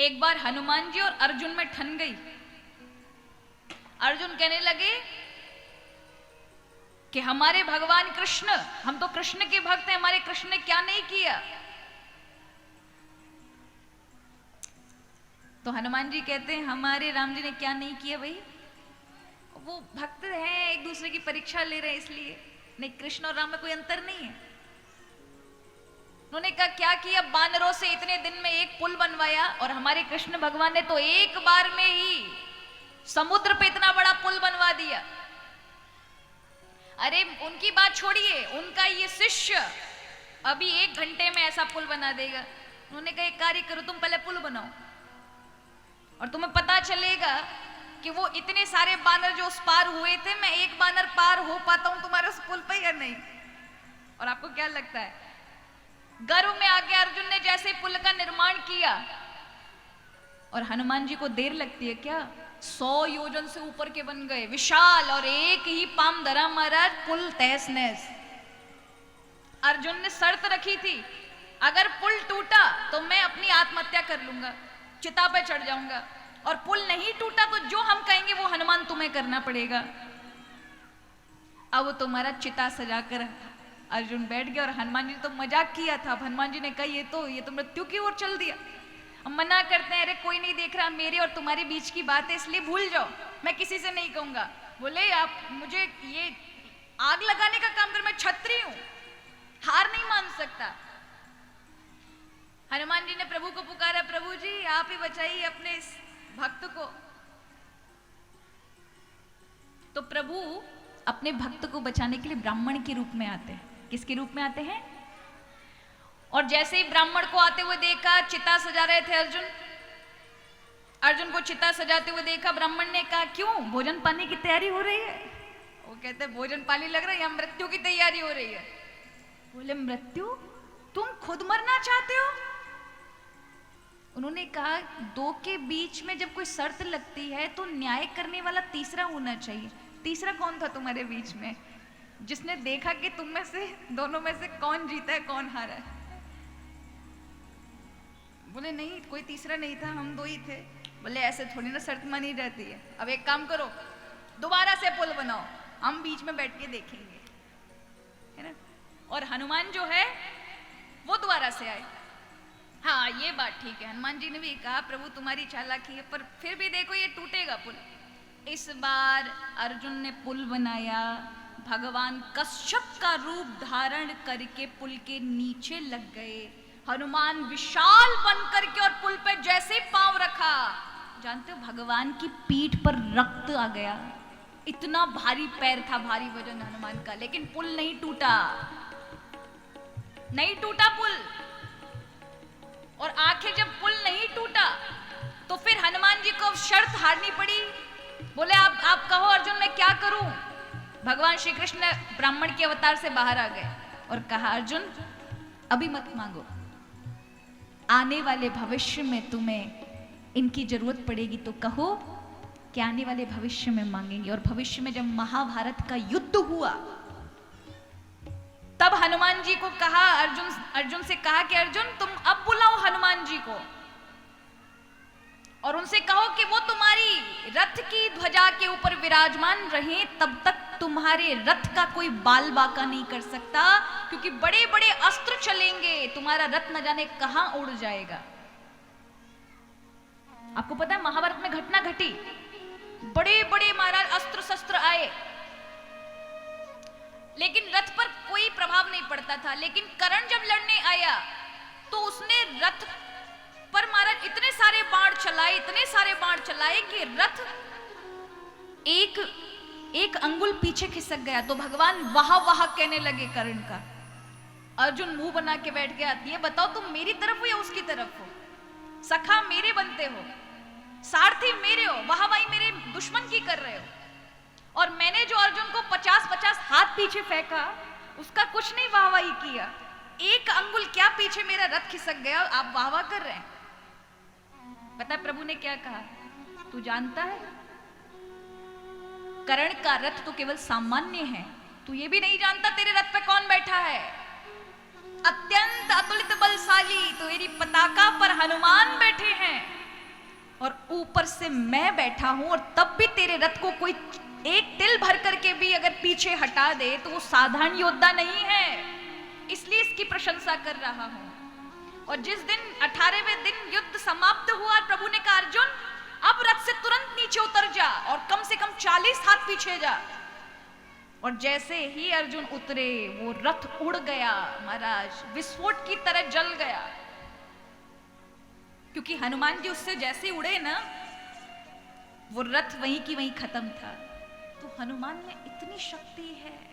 एक बार हनुमान जी और अर्जुन में ठन गई। अर्जुन कहने लगे कि हमारे भगवान कृष्ण, हम तो कृष्ण के भक्त हैं, हमारे कृष्ण ने क्या नहीं किया। तो हनुमान जी कहते हैं हमारे राम जी ने क्या नहीं किया भाई, वो भक्त हैं, एक दूसरे की परीक्षा ले रहे हैं इसलिए। नहीं, कृष्ण और राम में कोई अंतर नहीं है। उन्होंने कहा क्या किया, बानरों से इतने दिन में एक पुल बनवाया, और हमारे कृष्ण भगवान ने तो एक बार में ही समुद्र पे इतना बड़ा पुल बनवा दिया। अरे उनकी बात छोड़िए, उनका ये शिष्य अभी 1 घंटे में ऐसा पुल बना देगा। उन्होंने कहा एक कार्य करो, तुम पहले पुल बनाओ और तुम्हें पता चलेगा कि वो इतने सारे बानर जो उस पार हुए थे, मैं एक बानर पार हो पाता हूं तुम्हारे उस पुल पे या नहीं। और आपको क्या लगता है, गर्व में आके अर्जुन ने जैसे पुल का निर्माण किया, और हनुमान जी को देर लगती है क्या, 100 योजन से ऊपर के बन गए, विशाल, और एक ही पाम धरा महाराज, पुल तहस नहस। अर्जुन ने शर्त रखी थी, अगर पुल टूटा तो मैं अपनी आत्महत्या कर लूंगा, चिता पे चढ़ जाऊंगा, और पुल नहीं टूटा तो जो हम कहेंगे वो हनुमान तुम्हें करना पड़ेगा। अब वो तुम्हारा चिता सजाकर अर्जुन बैठ गया, और हनुमान जी ने तो मजाक किया था। अब हनुमान जी ने कहा ये तो मृत्यु की ओर चल दिया। हम मना करते हैं, अरे कोई नहीं देख रहा, मेरे और तुम्हारे बीच की बात है, इसलिए भूल जाओ, मैं किसी से नहीं कहूंगा। बोले आप मुझे ये आग लगाने का काम कर, मैं छत्री हूं, हार नहीं मान सकता। हनुमान जी ने प्रभु को पुकारा, प्रभु जी आप ही बचाइए अपने इस भक्त को। तो प्रभु अपने भक्त को बचाने के लिए ब्राह्मण के रूप में आते हैं। किसके रूप में आते हैं? और जैसे ही ब्राह्मण को आते हुए देखा, चिता सजा रहे थे अर्जुन, अर्जुन को चिता सजाते हुए देखा, ब्राह्मण ने कहा क्यों, भोजन पानी की तैयारी हो रही है? वो कहते हैं भोजन पानी लग रहा है, या मृत्यु की तैयारी हो रही है। बोले मृत्यु, तुम खुद मरना चाहते हो? उन्होंने कहा दो के बीच में जब कोई शर्त लगती है तो न्याय करने वाला तीसरा होना चाहिए। तीसरा कौन था तुम्हारे बीच में, जिसने देखा कि तुम में से दोनों में से कौन जीता है कौन हारा है? बोले नहीं, कोई तीसरा नहीं था, हम दो ही थे। बोले ऐसे थोड़ी ना शर्त मानी जाती है। अब एक काम करो, दोबारा से पुल बनाओ, हम बीच में बैठ के देखेंगे, है ना। और हनुमान जो है वो दोबारा से आए। हाँ ये बात ठीक है, हनुमान जी ने भी कहा प्रभु तुम्हारी चालाकी है, पर फिर भी देखो ये टूटेगा पुल। इस बार अर्जुन ने पुल बनाया, भगवान कश्यप का रूप धारण करके पुल के नीचे लग गए। हनुमान विशाल बनकर के और पुल पे जैसे ही पांव रखा, जानते हो भगवान की पीठ पर रक्त आ गया। इतना भारी पैर था, भारी वजन हनुमान का, लेकिन पुल नहीं टूटा, नहीं टूटा पुल। और आखिर जब पुल नहीं टूटा तो फिर हनुमान जी को शर्त हारनी पड़ी। बोले आप कहो अर्जुन मैं क्या करूं? भगवान श्री कृष्ण ब्राह्मण के अवतार से बाहर आ गए और कहा अर्जुन अभी मत मांगो, आने वाले भविष्य में तुम्हें इनकी जरूरत पड़ेगी तो कहो कि आने वाले भविष्य में मांगेंगे। और भविष्य में जब महाभारत का युद्ध हुआ तब हनुमान जी को कहा, अर्जुन से कहा कि अर्जुन तुम अब बुलाओ हनुमान जी को और उनसे कहो कि वो तुम्हारी रथ की ध्वजा के ऊपर विराजमान रहे, तब तक तुम्हारे रथ का कोई बाल बाका नहीं कर सकता, क्योंकि बड़े बड़े अस्त्र चलेंगे, तुम्हारा रथ न जाने कहां उड़ जाएगा। आपको पता है महाभारत में घटना घटी, बड़े बड़े महाराज अस्त्र शस्त्र आए, लेकिन रथ पर कोई प्रभाव नहीं पड़ता था। लेकिन कर्ण जब लड़ने आया तो उसने रथ पर महाराज इतने सारे बाण चलाए, इतने सारे बाण चलाए कि रथ एक अंगुल पीछे खिसक गया। तो भगवान वाह वाह कहने लगे कर्ण का। अर्जुन मुंह बना के बैठ गया, ये बताओ तुम मेरी तरफ हो या उसकी तरफ हो? सखा मेरे बनते हो, सारथी मेरे हो, वाहवाही मेरे दुश्मन की कर रहे हो। और मैंने जो अर्जुन को 50-50 हाथ पीछे फेंका, उसका कुछ नहीं वाहवाही किया, एक अंगुल क्या पीछे मेरा रथ खिसक गया, आप वाह वाह कर रहे हैं। पता है प्रभु ने क्या कहा? तू जानता है कर्ण का रथ तो केवल सामान्य है, तू ये भी नहीं जानता तेरे रथ पे कौन बैठा है, अत्यंत अतुलित बलशाली, तो तेरी पताका पर हनुमान बैठे हैं। और ऊपर से मैं बैठा हूं और तब भी तेरे रथ को कोई एक तिल भर करके भी अगर पीछे हटा दे तो वो साधारण योद्धा नहीं है, इसलिए इसकी प्रशंसा कर रहा हूं। और जिस दिन 18वें दिन युद्ध समाप्त हुआ, प्रभु ने कहा अर्जुन अब रथ से तुरंत नीचे उतर जा और कम से कम 40 हाथ पीछे जा। और जैसे ही अर्जुन उतरे वो रथ उड़ गया महाराज, विस्फोट की तरह जल गया, क्योंकि हनुमान जी उससे जैसे उड़े ना वो रथ वहीं की वहीं खत्म था। तो हनुमान में इतनी शक्ति है।